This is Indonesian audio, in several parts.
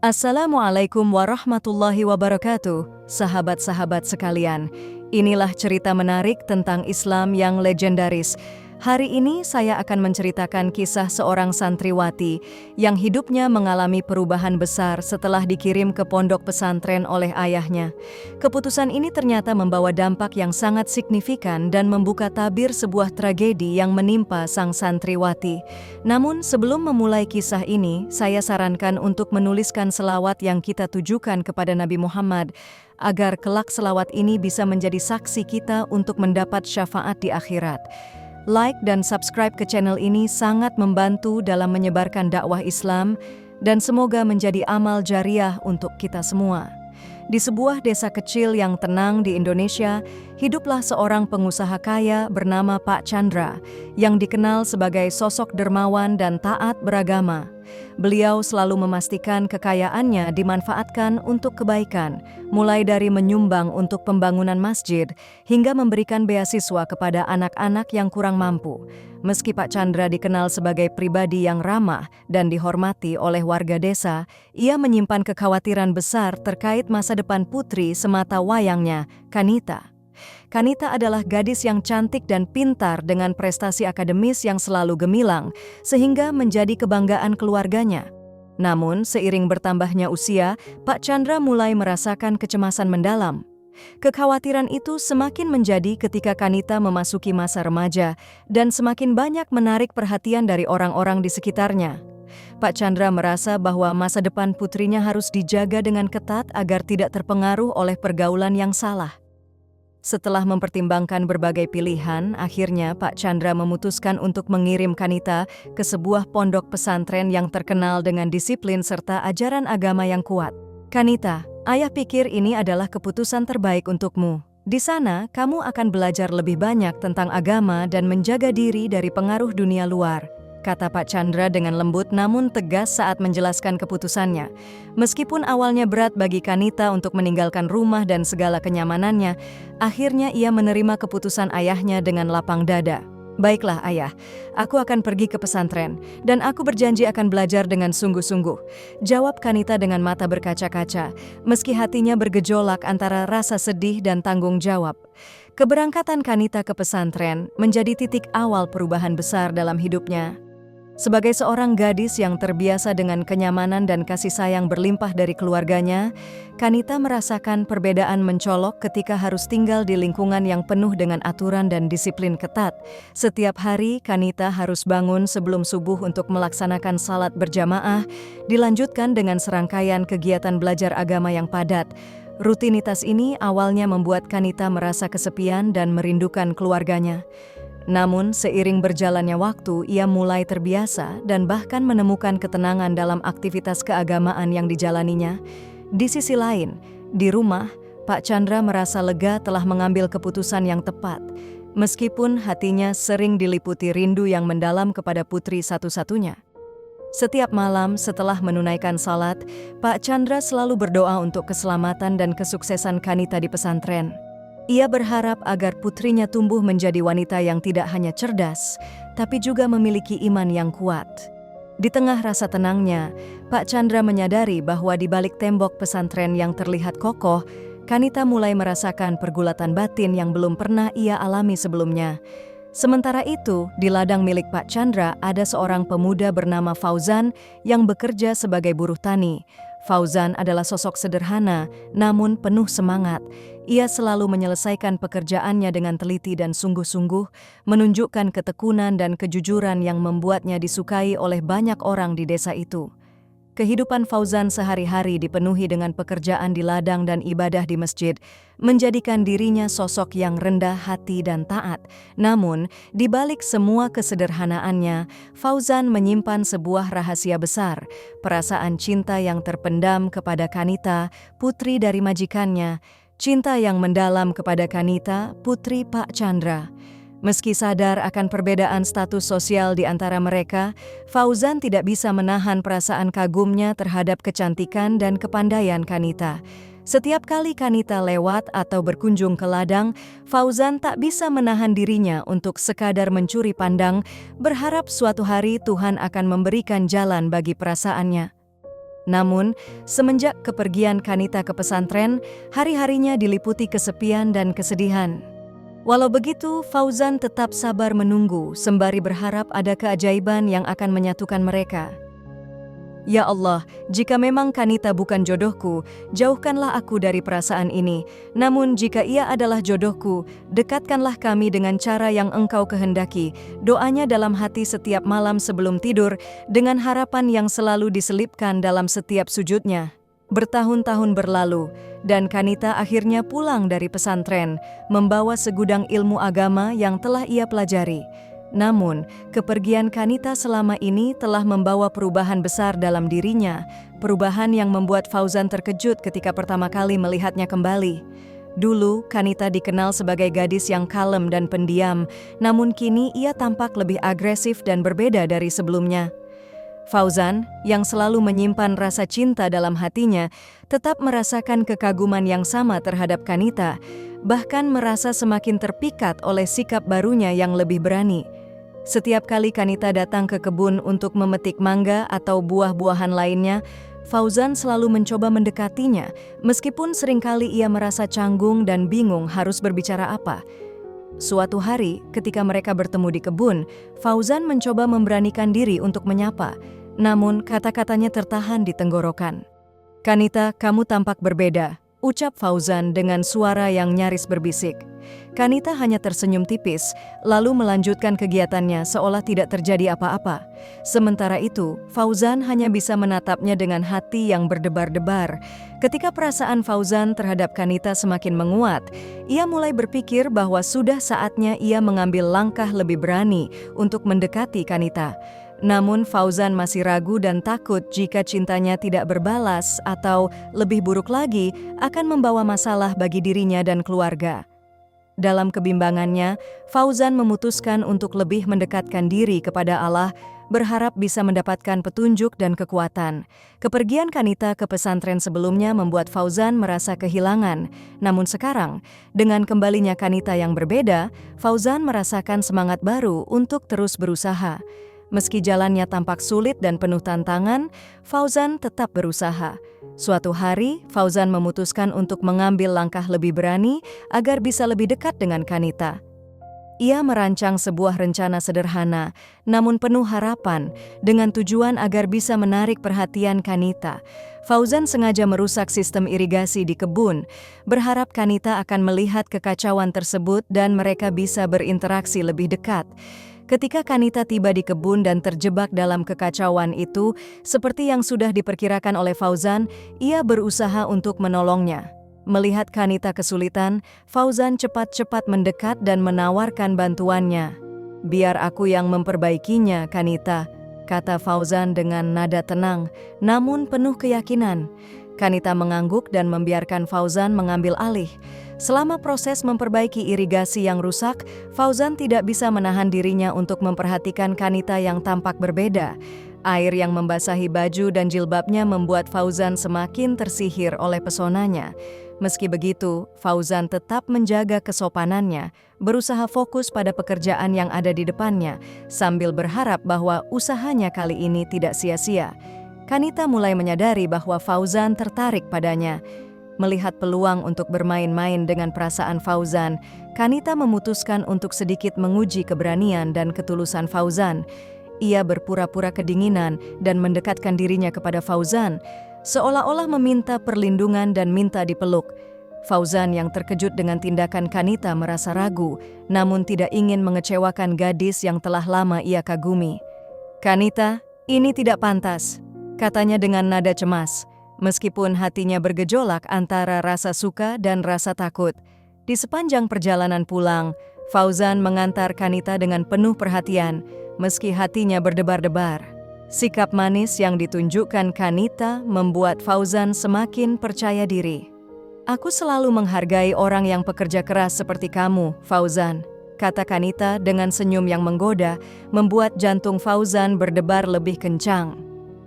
Assalamualaikum warahmatullahi wabarakatuh, sahabat-sahabat sekalian. Inilah cerita menarik tentang Islam yang legendaris. Hari ini saya akan menceritakan kisah seorang santriwati yang hidupnya mengalami perubahan besar setelah dikirim ke pondok pesantren oleh ayahnya. Keputusan ini ternyata membawa dampak yang sangat signifikan dan membuka tabir sebuah tragedi yang menimpa sang santriwati. Namun sebelum memulai kisah ini, saya sarankan untuk menuliskan selawat yang kita tujukan kepada Nabi Muhammad, agar kelak selawat ini bisa menjadi saksi kita untuk mendapat syafaat di akhirat. Like dan subscribe ke channel ini sangat membantu dalam menyebarkan dakwah Islam dan semoga menjadi amal jariah untuk kita semua. Di sebuah desa kecil yang tenang di Indonesia, hiduplah seorang pengusaha kaya bernama Pak Chandra yang dikenal sebagai sosok dermawan dan taat beragama. Beliau selalu memastikan kekayaannya dimanfaatkan untuk kebaikan, mulai dari menyumbang untuk pembangunan masjid hingga memberikan beasiswa kepada anak-anak yang kurang mampu. Meski Pak Chandra dikenal sebagai pribadi yang ramah dan dihormati oleh warga desa, ia menyimpan kekhawatiran besar terkait masa depan putri semata wayangnya, Kanita. Kanita adalah gadis yang cantik dan pintar dengan prestasi akademis yang selalu gemilang, sehingga menjadi kebanggaan keluarganya. Namun, seiring bertambahnya usia, Pak Chandra mulai merasakan kecemasan mendalam. Kekhawatiran itu semakin menjadi ketika Kanita memasuki masa remaja dan semakin banyak menarik perhatian dari orang-orang di sekitarnya. Pak Chandra merasa bahwa masa depan putrinya harus dijaga dengan ketat agar tidak terpengaruh oleh pergaulan yang salah. Setelah mempertimbangkan berbagai pilihan, akhirnya Pak Chandra memutuskan untuk mengirim Kanita ke sebuah pondok pesantren yang terkenal dengan disiplin serta ajaran agama yang kuat. Kanita, ayah pikir ini adalah keputusan terbaik untukmu. Di sana, kamu akan belajar lebih banyak tentang agama dan menjaga diri dari pengaruh dunia luar, kata Pak Chandra dengan lembut namun tegas saat menjelaskan keputusannya. Meskipun awalnya berat bagi Kanita untuk meninggalkan rumah dan segala kenyamanannya, akhirnya ia menerima keputusan ayahnya dengan lapang dada. Baiklah ayah, aku akan pergi ke pesantren, dan aku berjanji akan belajar dengan sungguh-sungguh, jawab Kanita dengan mata berkaca-kaca, meski hatinya bergejolak antara rasa sedih dan tanggung jawab. Keberangkatan Kanita ke pesantren menjadi titik awal perubahan besar dalam hidupnya. Sebagai seorang gadis yang terbiasa dengan kenyamanan dan kasih sayang berlimpah dari keluarganya, Kanita merasakan perbedaan mencolok ketika harus tinggal di lingkungan yang penuh dengan aturan dan disiplin ketat. Setiap hari, Kanita harus bangun sebelum subuh untuk melaksanakan salat berjamaah, dilanjutkan dengan serangkaian kegiatan belajar agama yang padat. Rutinitas ini awalnya membuat Kanita merasa kesepian dan merindukan keluarganya. Namun, seiring berjalannya waktu, ia mulai terbiasa dan bahkan menemukan ketenangan dalam aktivitas keagamaan yang dijalaninya. Di sisi lain, di rumah, Pak Chandra merasa lega telah mengambil keputusan yang tepat, meskipun hatinya sering diliputi rindu yang mendalam kepada putri satu-satunya. Setiap malam setelah menunaikan salat, Pak Chandra selalu berdoa untuk keselamatan dan kesuksesan Kanita di pesantren. Ia berharap agar putrinya tumbuh menjadi wanita yang tidak hanya cerdas, tapi juga memiliki iman yang kuat. Di tengah rasa tenangnya, Pak Chandra menyadari bahwa di balik tembok pesantren yang terlihat kokoh, Kanita mulai merasakan pergulatan batin yang belum pernah ia alami sebelumnya. Sementara itu, di ladang milik Pak Chandra ada seorang pemuda bernama Fauzan yang bekerja sebagai buruh tani. Fauzan adalah sosok sederhana, namun penuh semangat. Ia selalu menyelesaikan pekerjaannya dengan teliti dan sungguh-sungguh, menunjukkan ketekunan dan kejujuran yang membuatnya disukai oleh banyak orang di desa itu. Kehidupan Fauzan sehari-hari dipenuhi dengan pekerjaan di ladang dan ibadah di masjid, menjadikan dirinya sosok yang rendah hati dan taat. Namun, di balik semua kesederhanaannya, Fauzan menyimpan sebuah rahasia besar, perasaan cinta yang terpendam kepada Kanita, putri dari majikannya, cinta yang mendalam kepada Kanita, putri Pak Chandra. Meski sadar akan perbedaan status sosial di antara mereka, Fauzan tidak bisa menahan perasaan kagumnya terhadap kecantikan dan kepandaian Kanita. Setiap kali Kanita lewat atau berkunjung ke ladang, Fauzan tak bisa menahan dirinya untuk sekadar mencuri pandang, berharap suatu hari Tuhan akan memberikan jalan bagi perasaannya. Namun, semenjak kepergian Kanita ke pesantren, hari-harinya diliputi kesepian dan kesedihan. Walau begitu, Fauzan tetap sabar menunggu, sembari berharap ada keajaiban yang akan menyatukan mereka. Ya Allah, jika memang Kanita bukan jodohku, jauhkanlah aku dari perasaan ini. Namun jika ia adalah jodohku, dekatkanlah kami dengan cara yang Engkau kehendaki. Doanya dalam hati setiap malam sebelum tidur, dengan harapan yang selalu diselipkan dalam setiap sujudnya. Bertahun-tahun berlalu, dan Kanita akhirnya pulang dari pesantren, membawa segudang ilmu agama yang telah ia pelajari. Namun, kepergian Kanita selama ini telah membawa perubahan besar dalam dirinya, perubahan yang membuat Fauzan terkejut ketika pertama kali melihatnya kembali. Dulu, Kanita dikenal sebagai gadis yang kalem dan pendiam, namun kini ia tampak lebih agresif dan berbeda dari sebelumnya. Fauzan, yang selalu menyimpan rasa cinta dalam hatinya, tetap merasakan kekaguman yang sama terhadap Kanita, bahkan merasa semakin terpikat oleh sikap barunya yang lebih berani. Setiap kali Kanita datang ke kebun untuk memetik mangga atau buah-buahan lainnya, Fauzan selalu mencoba mendekatinya, meskipun seringkali ia merasa canggung dan bingung harus berbicara apa. Suatu hari, ketika mereka bertemu di kebun, Fauzan mencoba memberanikan diri untuk menyapa, namun kata-katanya tertahan di tenggorokan. "Kanita, kamu tampak berbeda," ucap Fauzan dengan suara yang nyaris berbisik. Kanita hanya tersenyum tipis, lalu melanjutkan kegiatannya seolah tidak terjadi apa-apa. Sementara itu, Fauzan hanya bisa menatapnya dengan hati yang berdebar-debar. Ketika perasaan Fauzan terhadap Kanita semakin menguat, ia mulai berpikir bahwa sudah saatnya ia mengambil langkah lebih berani untuk mendekati Kanita. Namun Fauzan masih ragu dan takut jika cintanya tidak berbalas atau, lebih buruk lagi, akan membawa masalah bagi dirinya dan keluarga. Dalam kebimbangannya, Fauzan memutuskan untuk lebih mendekatkan diri kepada Allah, berharap bisa mendapatkan petunjuk dan kekuatan. Kepergian Kanita ke pesantren sebelumnya membuat Fauzan merasa kehilangan. Namun sekarang, dengan kembalinya Kanita yang berbeda, Fauzan merasakan semangat baru untuk terus berusaha. Meski jalannya tampak sulit dan penuh tantangan, Fauzan tetap berusaha. Suatu hari, Fauzan memutuskan untuk mengambil langkah lebih berani agar bisa lebih dekat dengan Kanita. Ia merancang sebuah rencana sederhana, namun penuh harapan, dengan tujuan agar bisa menarik perhatian Kanita. Fauzan sengaja merusak sistem irigasi di kebun, berharap Kanita akan melihat kekacauan tersebut dan mereka bisa berinteraksi lebih dekat. Ketika Kanita tiba di kebun dan terjebak dalam kekacauan itu, seperti yang sudah diperkirakan oleh Fauzan, ia berusaha untuk menolongnya. Melihat Kanita kesulitan, Fauzan cepat-cepat mendekat dan menawarkan bantuannya. "Biar aku yang memperbaikinya, Kanita," kata Fauzan dengan nada tenang, namun penuh keyakinan. Kanita mengangguk dan membiarkan Fauzan mengambil alih. Selama proses memperbaiki irigasi yang rusak, Fauzan tidak bisa menahan dirinya untuk memperhatikan Kanita yang tampak berbeda. Air yang membasahi baju dan jilbabnya membuat Fauzan semakin tersihir oleh pesonanya. Meski begitu, Fauzan tetap menjaga kesopanannya, berusaha fokus pada pekerjaan yang ada di depannya, sambil berharap bahwa usahanya kali ini tidak sia-sia. Kanita mulai menyadari bahwa Fauzan tertarik padanya. Melihat peluang untuk bermain-main dengan perasaan Fauzan, Kanita memutuskan untuk sedikit menguji keberanian dan ketulusan Fauzan. Ia berpura-pura kedinginan dan mendekatkan dirinya kepada Fauzan, seolah-olah meminta perlindungan dan minta dipeluk. Fauzan yang terkejut dengan tindakan Kanita merasa ragu, namun tidak ingin mengecewakan gadis yang telah lama ia kagumi. "Kanita, ini tidak pantas," katanya dengan nada cemas, meskipun hatinya bergejolak antara rasa suka dan rasa takut. Di sepanjang perjalanan pulang, Fauzan mengantar Kanita dengan penuh perhatian, meski hatinya berdebar-debar. Sikap manis yang ditunjukkan Kanita membuat Fauzan semakin percaya diri. "Aku selalu menghargai orang yang pekerja keras seperti kamu, Fauzan," kata Kanita dengan senyum yang menggoda, membuat jantung Fauzan berdebar lebih kencang.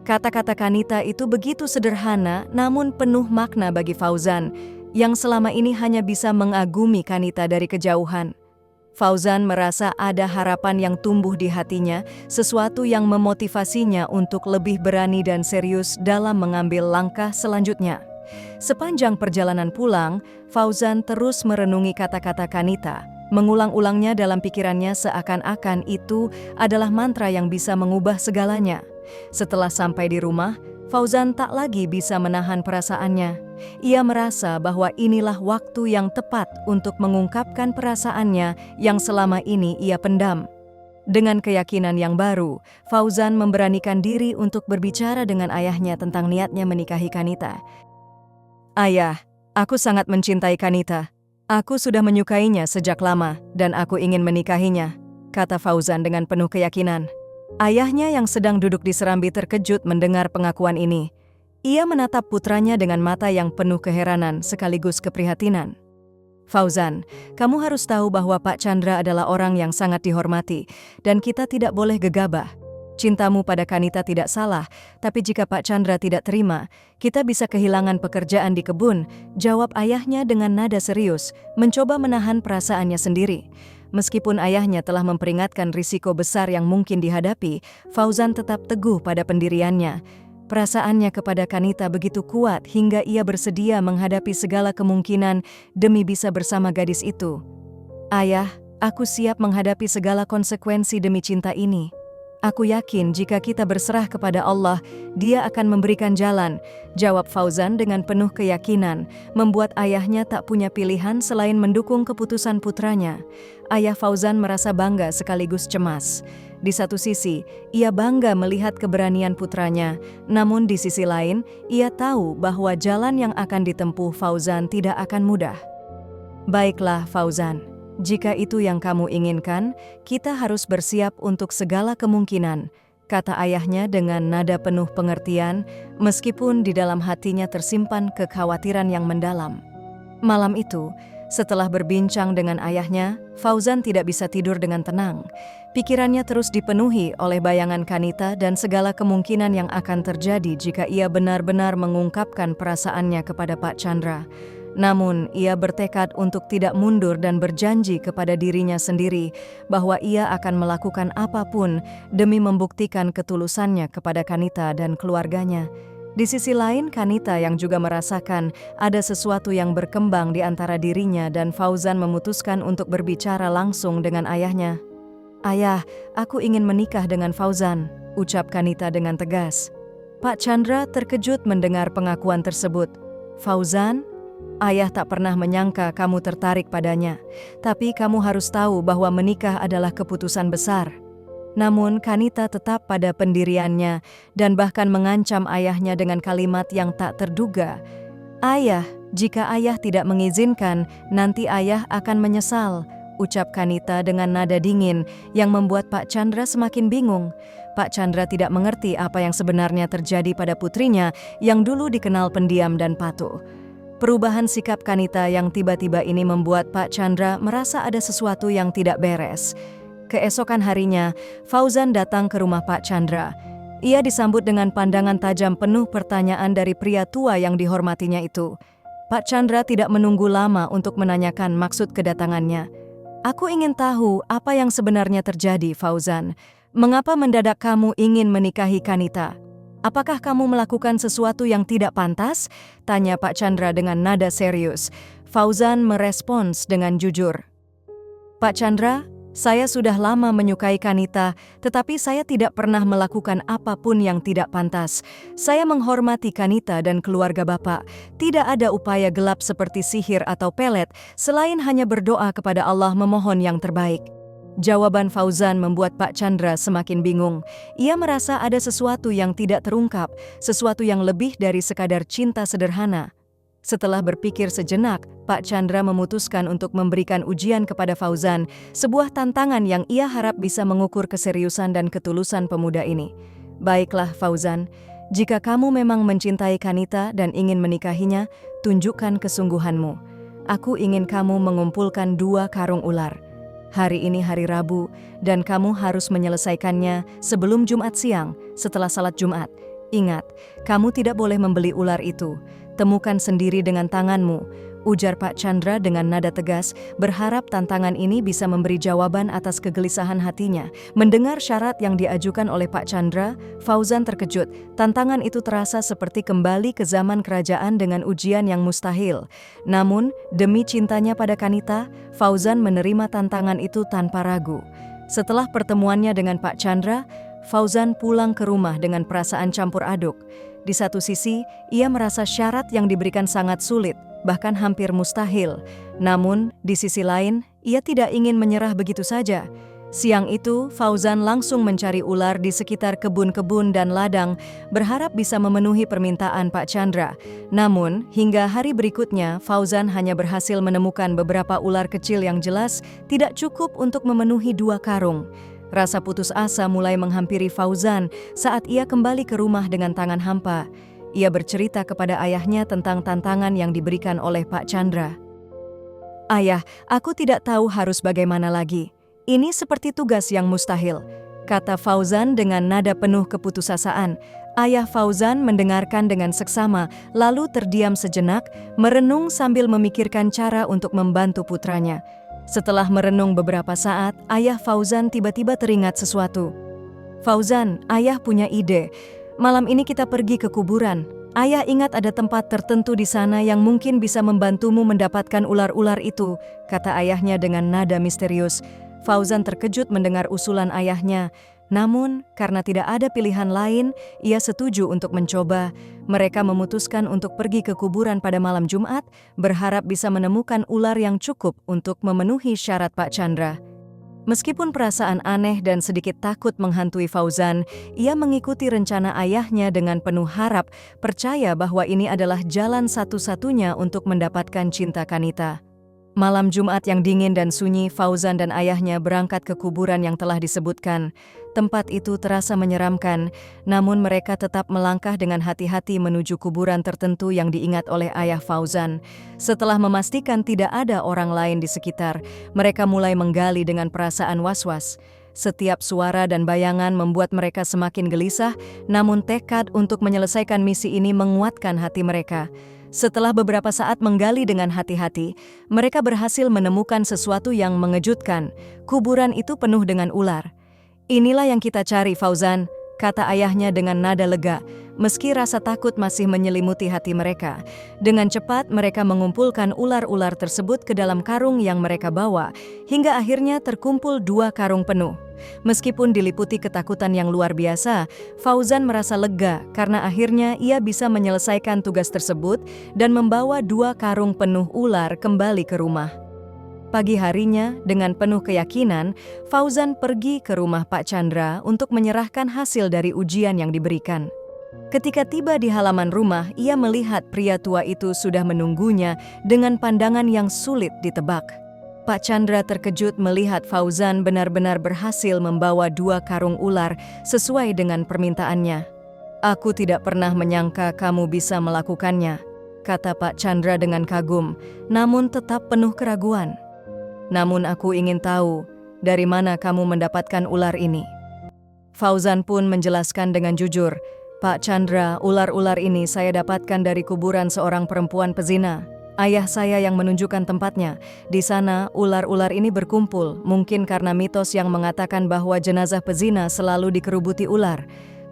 Kata-kata Kanita itu begitu sederhana namun penuh makna bagi Fauzan, yang selama ini hanya bisa mengagumi Kanita dari kejauhan. Fauzan merasa ada harapan yang tumbuh di hatinya, sesuatu yang memotivasinya untuk lebih berani dan serius dalam mengambil langkah selanjutnya. Sepanjang perjalanan pulang, Fauzan terus merenungi kata-kata Kanita, mengulang-ulangnya dalam pikirannya seakan-akan itu adalah mantra yang bisa mengubah segalanya. Setelah sampai di rumah, Fauzan tak lagi bisa menahan perasaannya. Ia merasa bahwa inilah waktu yang tepat untuk mengungkapkan perasaannya yang selama ini ia pendam. Dengan keyakinan yang baru, Fauzan memberanikan diri untuk berbicara dengan ayahnya tentang niatnya menikahi Kanita. "Ayah, aku sangat mencintai Kanita. Aku sudah menyukainya sejak lama dan aku ingin menikahinya," kata Fauzan dengan penuh keyakinan. Ayahnya yang sedang duduk di serambi terkejut mendengar pengakuan ini. Ia menatap putranya dengan mata yang penuh keheranan sekaligus keprihatinan. "Fauzan, kamu harus tahu bahwa Pak Chandra adalah orang yang sangat dihormati dan kita tidak boleh gegabah. Cintamu pada Kanita tidak salah, tapi jika Pak Chandra tidak terima, kita bisa kehilangan pekerjaan di kebun," jawab ayahnya dengan nada serius, mencoba menahan perasaannya sendiri. Meskipun ayahnya telah memperingatkan risiko besar yang mungkin dihadapi, Fauzan tetap teguh pada pendiriannya. Perasaannya kepada Kanita begitu kuat hingga ia bersedia menghadapi segala kemungkinan demi bisa bersama gadis itu. "Ayah, aku siap menghadapi segala konsekuensi demi cinta ini. Aku yakin jika kita berserah kepada Allah, Dia akan memberikan jalan," jawab Fauzan dengan penuh keyakinan, membuat ayahnya tak punya pilihan selain mendukung keputusan putranya. Ayah Fauzan merasa bangga sekaligus cemas. Di satu sisi, ia bangga melihat keberanian putranya, namun di sisi lain, ia tahu bahwa jalan yang akan ditempuh Fauzan tidak akan mudah. "Baiklah, Fauzan. Jika itu yang kamu inginkan, kita harus bersiap untuk segala kemungkinan," kata ayahnya dengan nada penuh pengertian, meskipun di dalam hatinya tersimpan kekhawatiran yang mendalam. Malam itu, setelah berbincang dengan ayahnya, Fauzan tidak bisa tidur dengan tenang. Pikirannya terus dipenuhi oleh bayangan Kanita dan segala kemungkinan yang akan terjadi jika ia benar-benar mengungkapkan perasaannya kepada Pak Chandra. Namun, ia bertekad untuk tidak mundur dan berjanji kepada dirinya sendiri bahwa ia akan melakukan apapun demi membuktikan ketulusannya kepada Kanita dan keluarganya. Di sisi lain, Kanita yang juga merasakan ada sesuatu yang berkembang di antara dirinya dan Fauzan memutuskan untuk berbicara langsung dengan ayahnya. "Ayah, aku ingin menikah dengan Fauzan," ucap Kanita dengan tegas. Pak Chandra terkejut mendengar pengakuan tersebut. "Fauzan? Ayah tak pernah menyangka kamu tertarik padanya, tapi kamu harus tahu bahwa menikah adalah keputusan besar." Namun Kanita tetap pada pendiriannya dan bahkan mengancam ayahnya dengan kalimat yang tak terduga. "Ayah, jika ayah tidak mengizinkan, nanti ayah akan menyesal," ucap Kanita dengan nada dingin yang membuat Pak Chandra semakin bingung. Pak Chandra tidak mengerti apa yang sebenarnya terjadi pada putrinya yang dulu dikenal pendiam dan patuh. Perubahan sikap Kanita yang tiba-tiba ini membuat Pak Chandra merasa ada sesuatu yang tidak beres. Keesokan harinya, Fauzan datang ke rumah Pak Chandra. Ia disambut dengan pandangan tajam penuh pertanyaan dari pria tua yang dihormatinya itu. Pak Chandra tidak menunggu lama untuk menanyakan maksud kedatangannya. "Aku ingin tahu apa yang sebenarnya terjadi, Fauzan. Mengapa mendadak kamu ingin menikahi Kanita? Apakah kamu melakukan sesuatu yang tidak pantas?" tanya Pak Chandra dengan nada serius. Fauzan merespons dengan jujur. "Pak Chandra, saya sudah lama menyukai Kanita, tetapi saya tidak pernah melakukan apapun yang tidak pantas. Saya menghormati Kanita dan keluarga Bapak. Tidak ada upaya gelap seperti sihir atau pelet, selain hanya berdoa kepada Allah memohon yang terbaik." Jawaban Fauzan membuat Pak Chandra semakin bingung. Ia merasa ada sesuatu yang tidak terungkap, sesuatu yang lebih dari sekadar cinta sederhana. Setelah berpikir sejenak, Pak Chandra memutuskan untuk memberikan ujian kepada Fauzan, sebuah tantangan yang ia harap bisa mengukur keseriusan dan ketulusan pemuda ini. "Baiklah, Fauzan, jika kamu memang mencintai Kanita dan ingin menikahinya, tunjukkan kesungguhanmu. Aku ingin kamu mengumpulkan 2 karung ular. Hari ini hari Rabu, dan kamu harus menyelesaikannya sebelum Jumat siang, setelah salat Jumat. Ingat, kamu tidak boleh membeli ular itu. Temukan sendiri dengan tanganmu. ujar Pak Chandra dengan nada tegas, berharap tantangan ini bisa memberi jawaban atas kegelisahan hatinya. Mendengar syarat yang diajukan oleh Pak Chandra, Fauzan terkejut. Tantangan itu terasa seperti kembali ke zaman kerajaan dengan ujian yang mustahil. Namun, demi cintanya pada Kanita, Fauzan menerima tantangan itu tanpa ragu. Setelah pertemuannya dengan Pak Chandra, Fauzan pulang ke rumah dengan perasaan campur aduk. Di satu sisi, ia merasa syarat yang diberikan sangat sulit, bahkan hampir mustahil. Namun, di sisi lain, ia tidak ingin menyerah begitu saja. Siang itu, Fauzan langsung mencari ular di sekitar kebun-kebun dan ladang, berharap bisa memenuhi permintaan Pak Chandra. Namun, hingga hari berikutnya, Fauzan hanya berhasil menemukan beberapa ular kecil yang jelas tidak cukup untuk memenuhi 2 karung. Rasa putus asa mulai menghampiri Fauzan saat ia kembali ke rumah dengan tangan hampa. Ia bercerita kepada ayahnya tentang tantangan yang diberikan oleh Pak Chandra. "Ayah, aku tidak tahu harus bagaimana lagi. Ini seperti tugas yang mustahil," kata Fauzan dengan nada penuh keputusasaan. Ayah Fauzan mendengarkan dengan seksama, lalu terdiam sejenak, merenung sambil memikirkan cara untuk membantu putranya. Setelah merenung beberapa saat, ayah Fauzan tiba-tiba teringat sesuatu. "Fauzan, ayah punya ide. Malam ini kita pergi ke kuburan. Ayah ingat ada tempat tertentu di sana yang mungkin bisa membantumu mendapatkan ular-ular itu," kata ayahnya dengan nada misterius. Fauzan terkejut mendengar usulan ayahnya. Namun, karena tidak ada pilihan lain, ia setuju untuk mencoba. Mereka memutuskan untuk pergi ke kuburan pada malam Jumat, berharap bisa menemukan ular yang cukup untuk memenuhi syarat Pak Chandra. Meskipun perasaan aneh dan sedikit takut menghantui Fauzan, ia mengikuti rencana ayahnya dengan penuh harap, percaya bahwa ini adalah jalan satu-satunya untuk mendapatkan cinta Kanita. Malam Jumat yang dingin dan sunyi, Fauzan dan ayahnya berangkat ke kuburan yang telah disebutkan. Tempat itu terasa menyeramkan, namun mereka tetap melangkah dengan hati-hati menuju kuburan tertentu yang diingat oleh ayah Fauzan. Setelah memastikan tidak ada orang lain di sekitar, mereka mulai menggali dengan perasaan was-was. Setiap suara dan bayangan membuat mereka semakin gelisah, namun tekad untuk menyelesaikan misi ini menguatkan hati mereka. Setelah beberapa saat menggali dengan hati-hati, mereka berhasil menemukan sesuatu yang mengejutkan. Kuburan itu penuh dengan ular. "Inilah yang kita cari, Fauzan," kata ayahnya dengan nada lega, meski rasa takut masih menyelimuti hati mereka. Dengan cepat mereka mengumpulkan ular-ular tersebut ke dalam karung yang mereka bawa, hingga akhirnya terkumpul 2 karung penuh. Meskipun diliputi ketakutan yang luar biasa, Fauzan merasa lega karena akhirnya ia bisa menyelesaikan tugas tersebut dan membawa 2 karung penuh ular kembali ke rumah. Pagi harinya, dengan penuh keyakinan, Fauzan pergi ke rumah Pak Chandra untuk menyerahkan hasil dari ujian yang diberikan. Ketika tiba di halaman rumah, ia melihat pria tua itu sudah menunggunya dengan pandangan yang sulit ditebak. Pak Chandra terkejut melihat Fauzan benar-benar berhasil membawa 2 karung ular sesuai dengan permintaannya. "Aku tidak pernah menyangka kamu bisa melakukannya," kata Pak Chandra dengan kagum, namun tetap penuh keraguan. "Namun aku ingin tahu, dari mana kamu mendapatkan ular ini?" Fauzan pun menjelaskan dengan jujur, "Pak Chandra, ular-ular ini saya dapatkan dari kuburan seorang perempuan pezina. Ayah saya yang menunjukkan tempatnya. Di sana, ular-ular ini berkumpul, mungkin karena mitos yang mengatakan bahwa jenazah pezina selalu dikerubuti ular."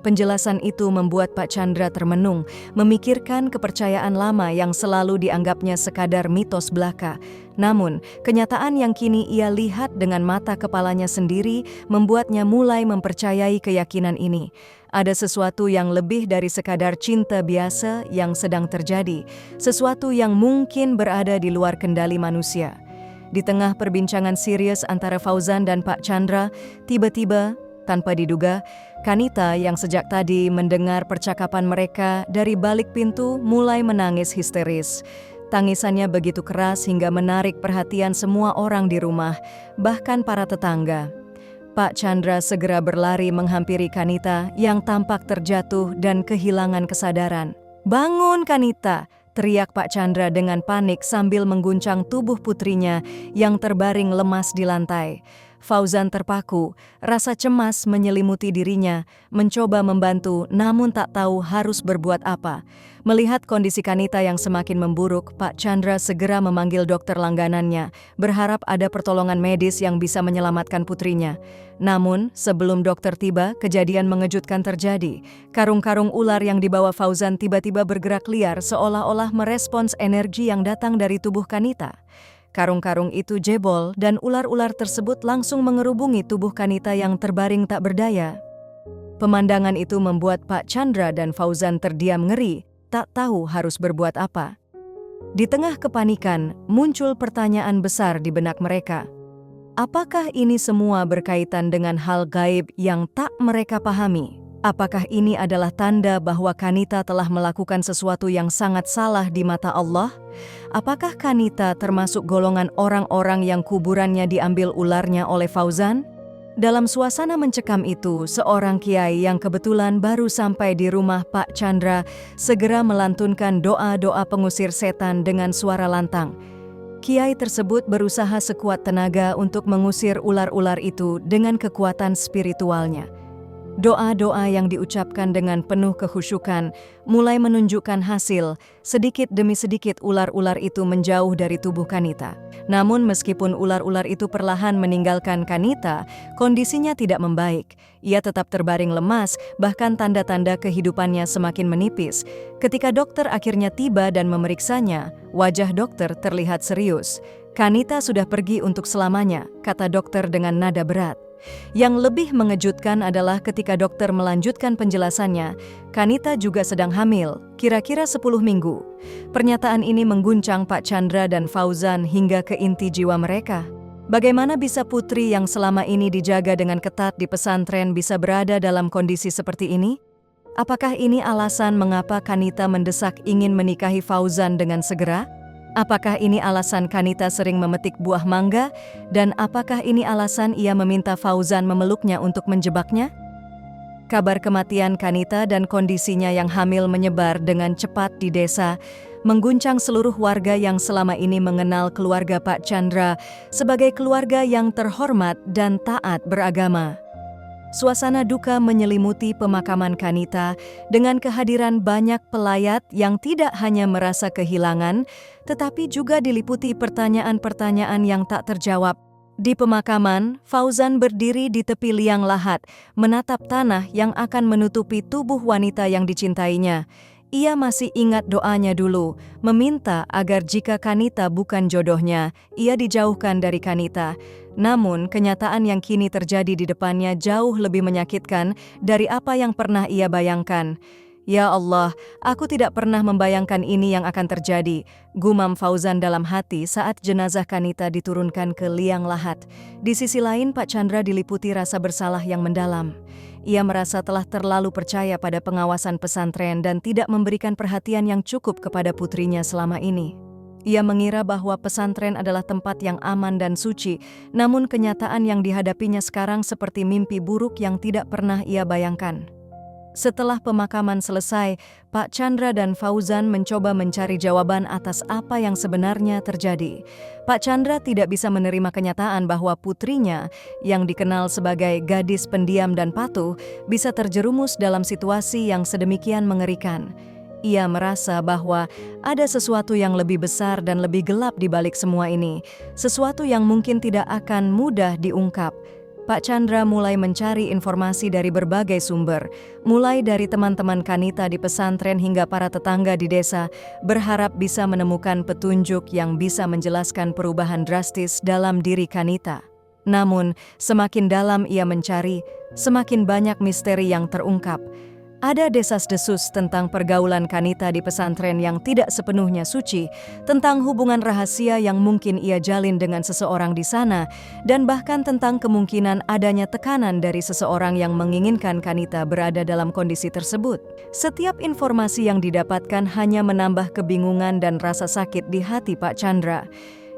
Penjelasan itu membuat Pak Chandra termenung, memikirkan kepercayaan lama yang selalu dianggapnya sekadar mitos belaka. Namun, kenyataan yang kini ia lihat dengan mata kepalanya sendiri membuatnya mulai mempercayai keyakinan ini. Ada sesuatu yang lebih dari sekadar cinta biasa yang sedang terjadi, sesuatu yang mungkin berada di luar kendali manusia. Di tengah perbincangan serius antara Fauzan dan Pak Chandra, tiba-tiba, tanpa diduga, Kanita yang sejak tadi mendengar percakapan mereka dari balik pintu mulai menangis histeris. Tangisannya begitu keras hingga menarik perhatian semua orang di rumah, bahkan para tetangga. Pak Chandra segera berlari menghampiri Kanita yang tampak terjatuh dan kehilangan kesadaran. "Bangun, Kanita!" teriak Pak Chandra dengan panik sambil mengguncang tubuh putrinya yang terbaring lemas di lantai. Fauzan terpaku, rasa cemas menyelimuti dirinya, mencoba membantu namun tak tahu harus berbuat apa. Melihat kondisi Kanita yang semakin memburuk, Pak Chandra segera memanggil dokter langganannya, berharap ada pertolongan medis yang bisa menyelamatkan putrinya. Namun, sebelum dokter tiba, kejadian mengejutkan terjadi. Karung-karung ular yang dibawa Fauzan tiba-tiba bergerak liar seolah-olah merespons energi yang datang dari tubuh Kanita. Karung-karung itu jebol dan ular-ular tersebut langsung mengerubungi tubuh Kanita yang terbaring tak berdaya. Pemandangan itu membuat Pak Chandra dan Fauzan terdiam ngeri, tak tahu harus berbuat apa. Di tengah kepanikan, muncul pertanyaan besar di benak mereka. Apakah ini semua berkaitan dengan hal gaib yang tak mereka pahami? Apakah ini adalah tanda bahwa Kanita telah melakukan sesuatu yang sangat salah di mata Allah? Apakah Kanita termasuk golongan orang-orang yang kuburannya diambil ularnya oleh Fauzan? Dalam suasana mencekam itu, seorang kiai yang kebetulan baru sampai di rumah Pak Chandra segera melantunkan doa-doa pengusir setan dengan suara lantang. Kiai tersebut berusaha sekuat tenaga untuk mengusir ular-ular itu dengan kekuatan spiritualnya. Doa-doa yang diucapkan dengan penuh kekhusyukan mulai menunjukkan hasil. Sedikit demi sedikit ular-ular itu menjauh dari tubuh Kanita. Namun meskipun ular-ular itu perlahan meninggalkan Kanita, kondisinya tidak membaik. Ia tetap terbaring lemas, bahkan tanda-tanda kehidupannya semakin menipis. Ketika dokter akhirnya tiba dan memeriksanya, wajah dokter terlihat serius. Kanita sudah pergi untuk selamanya, kata dokter dengan nada berat. Yang lebih mengejutkan adalah ketika dokter melanjutkan penjelasannya, Kanita juga sedang hamil, kira-kira 10 minggu. Pernyataan ini mengguncang Pak Chandra dan Fauzan hingga ke inti jiwa mereka. Bagaimana bisa putri yang selama ini dijaga dengan ketat di pesantren bisa berada dalam kondisi seperti ini? Apakah ini alasan mengapa Kanita mendesak ingin menikahi Fauzan dengan segera? Apakah ini alasan Kanita sering memetik buah mangga? Dan apakah ini alasan ia meminta Fauzan memeluknya untuk menjebaknya? Kabar kematian Kanita dan kondisinya yang hamil menyebar dengan cepat di desa, mengguncang seluruh warga yang selama ini mengenal keluarga Pak Chandra sebagai keluarga yang terhormat dan taat beragama. Suasana duka menyelimuti pemakaman Kanita dengan kehadiran banyak pelayat yang tidak hanya merasa kehilangan, tetapi juga diliputi pertanyaan-pertanyaan yang tak terjawab. Di pemakaman, Fauzan berdiri di tepi liang lahat, menatap tanah yang akan menutupi tubuh wanita yang dicintainya. Ia masih ingat doanya dulu, meminta agar jika Kanita bukan jodohnya, ia dijauhkan dari Kanita. Namun, kenyataan yang kini terjadi di depannya jauh lebih menyakitkan dari apa yang pernah ia bayangkan. Ya Allah, aku tidak pernah membayangkan ini yang akan terjadi, gumam Fauzan dalam hati saat jenazah Kanita diturunkan ke liang lahat. Di sisi lain, Pak Chandra diliputi rasa bersalah yang mendalam. Ia merasa telah terlalu percaya pada pengawasan pesantren dan tidak memberikan perhatian yang cukup kepada putrinya selama ini. Ia mengira bahwa pesantren adalah tempat yang aman dan suci, namun kenyataan yang dihadapinya sekarang seperti mimpi buruk yang tidak pernah ia bayangkan. Setelah pemakaman selesai, Pak Chandra dan Fauzan mencoba mencari jawaban atas apa yang sebenarnya terjadi. Pak Chandra tidak bisa menerima kenyataan bahwa putrinya, yang dikenal sebagai gadis pendiam dan patuh, bisa terjerumus dalam situasi yang sedemikian mengerikan. Ia merasa bahwa ada sesuatu yang lebih besar dan lebih gelap di balik semua ini, sesuatu yang mungkin tidak akan mudah diungkap. Pak Chandra mulai mencari informasi dari berbagai sumber, mulai dari teman-teman Kanita di pesantren hingga para tetangga di desa, berharap bisa menemukan petunjuk yang bisa menjelaskan perubahan drastis dalam diri Kanita. Namun, semakin dalam ia mencari, semakin banyak misteri yang terungkap. Ada desas-desus tentang pergaulan Kanita di pesantren yang tidak sepenuhnya suci, tentang hubungan rahasia yang mungkin ia jalin dengan seseorang di sana, dan bahkan tentang kemungkinan adanya tekanan dari seseorang yang menginginkan Kanita berada dalam kondisi tersebut. Setiap informasi yang didapatkan hanya menambah kebingungan dan rasa sakit di hati Pak Chandra.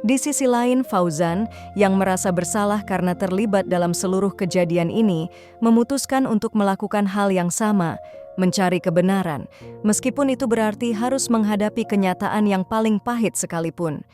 Di sisi lain, Fauzan, yang merasa bersalah karena terlibat dalam seluruh kejadian ini, memutuskan untuk melakukan hal yang sama, mencari kebenaran, meskipun itu berarti harus menghadapi kenyataan yang paling pahit sekalipun.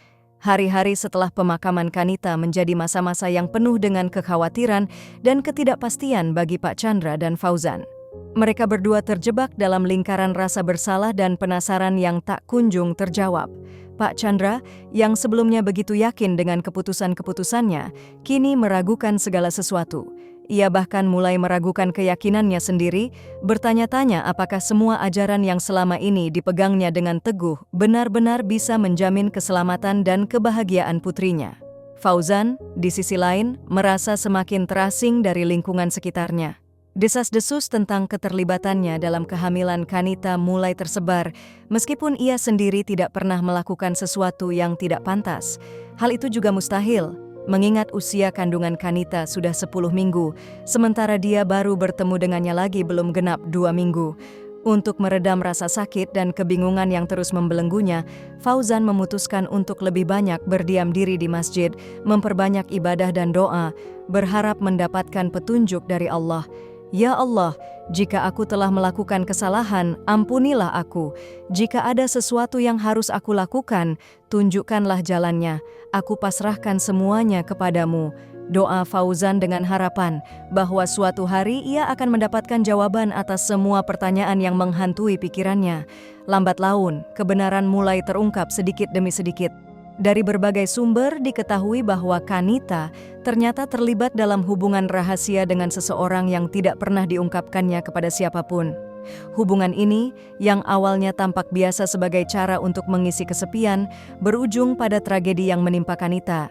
Hari-hari setelah pemakaman Kanita menjadi masa-masa yang penuh dengan kekhawatiran dan ketidakpastian bagi Pak Chandra dan Fauzan. Mereka berdua terjebak dalam lingkaran rasa bersalah dan penasaran yang tak kunjung terjawab. Pak Chandra, yang sebelumnya begitu yakin dengan keputusan-keputusannya, kini meragukan segala sesuatu. Ia bahkan mulai meragukan keyakinannya sendiri, bertanya-tanya apakah semua ajaran yang selama ini dipegangnya dengan teguh benar-benar bisa menjamin keselamatan dan kebahagiaan putrinya. Fauzan, di sisi lain, merasa semakin terasing dari lingkungan sekitarnya. Desas-desus tentang keterlibatannya dalam kehamilan Kanita mulai tersebar, meskipun ia sendiri tidak pernah melakukan sesuatu yang tidak pantas. Hal itu juga mustahil, mengingat usia kandungan Kanita sudah 10 minggu, sementara dia baru bertemu dengannya lagi belum genap 2 minggu. Untuk meredam rasa sakit dan kebingungan yang terus membelenggunya, Fauzan memutuskan untuk lebih banyak berdiam diri di masjid, memperbanyak ibadah dan doa, berharap mendapatkan petunjuk dari Allah. Ya Allah, jika aku telah melakukan kesalahan, ampunilah aku. Jika ada sesuatu yang harus aku lakukan, tunjukkanlah jalannya. Aku pasrahkan semuanya kepadamu. Doa Fauzan dengan harapan bahwa suatu hari ia akan mendapatkan jawaban atas semua pertanyaan yang menghantui pikirannya. Lambat laun, kebenaran mulai terungkap sedikit demi sedikit. Dari berbagai sumber diketahui bahwa Kanita ternyata terlibat dalam hubungan rahasia dengan seseorang yang tidak pernah diungkapkannya kepada siapapun. Hubungan ini, yang awalnya tampak biasa sebagai cara untuk mengisi kesepian, berujung pada tragedi yang menimpa Kanita.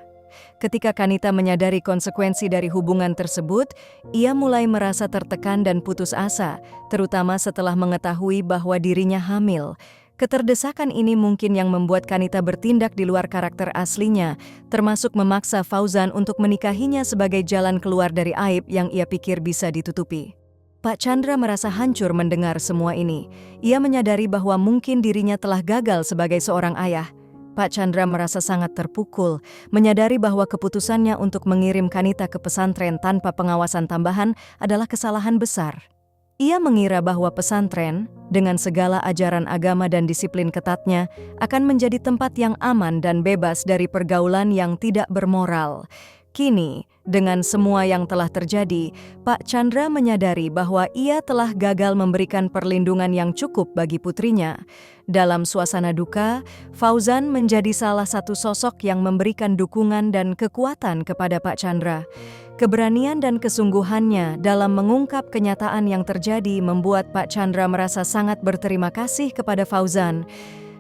Ketika Kanita menyadari konsekuensi dari hubungan tersebut, ia mulai merasa tertekan dan putus asa, terutama setelah mengetahui bahwa dirinya hamil. Keterdesakan ini mungkin yang membuat Kanita bertindak di luar karakter aslinya, termasuk memaksa Fauzan untuk menikahinya sebagai jalan keluar dari aib yang ia pikir bisa ditutupi. Pak Chandra merasa hancur mendengar semua ini. Ia menyadari bahwa mungkin dirinya telah gagal sebagai seorang ayah. Pak Chandra merasa sangat terpukul, menyadari bahwa keputusannya untuk mengirim Kanita ke pesantren tanpa pengawasan tambahan adalah kesalahan besar. Ia mengira bahwa pesantren, dengan segala ajaran agama dan disiplin ketatnya, akan menjadi tempat yang aman dan bebas dari pergaulan yang tidak bermoral. Kini, dengan semua yang telah terjadi, Pak Chandra menyadari bahwa ia telah gagal memberikan perlindungan yang cukup bagi putrinya. Dalam suasana duka, Fauzan menjadi salah satu sosok yang memberikan dukungan dan kekuatan kepada Pak Chandra. Keberanian dan kesungguhannya dalam mengungkap kenyataan yang terjadi membuat Pak Chandra merasa sangat berterima kasih kepada Fauzan.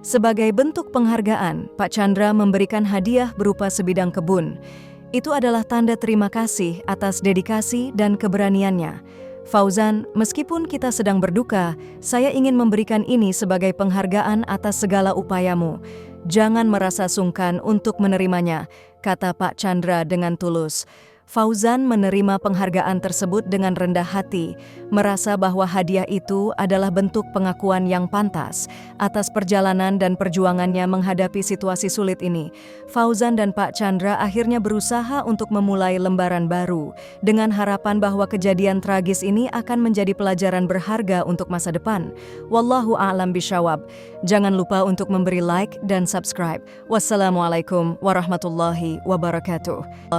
Sebagai bentuk penghargaan, Pak Chandra memberikan hadiah berupa sebidang kebun. Itu adalah tanda terima kasih atas dedikasi dan keberaniannya. Fauzan, meskipun kita sedang berduka, saya ingin memberikan ini sebagai penghargaan atas segala upayamu. Jangan merasa sungkan untuk menerimanya, kata Pak Chandra dengan tulus. Fauzan menerima penghargaan tersebut dengan rendah hati, merasa bahwa hadiah itu adalah bentuk pengakuan yang pantas atas perjalanan dan perjuangannya menghadapi situasi sulit ini. Fauzan dan Pak Chandra akhirnya berusaha untuk memulai lembaran baru, dengan harapan bahwa kejadian tragis ini akan menjadi pelajaran berharga untuk masa depan. Wallahu a'lam bishawab. Jangan lupa untuk memberi like dan subscribe. Wassalamualaikum warahmatullahi wabarakatuh.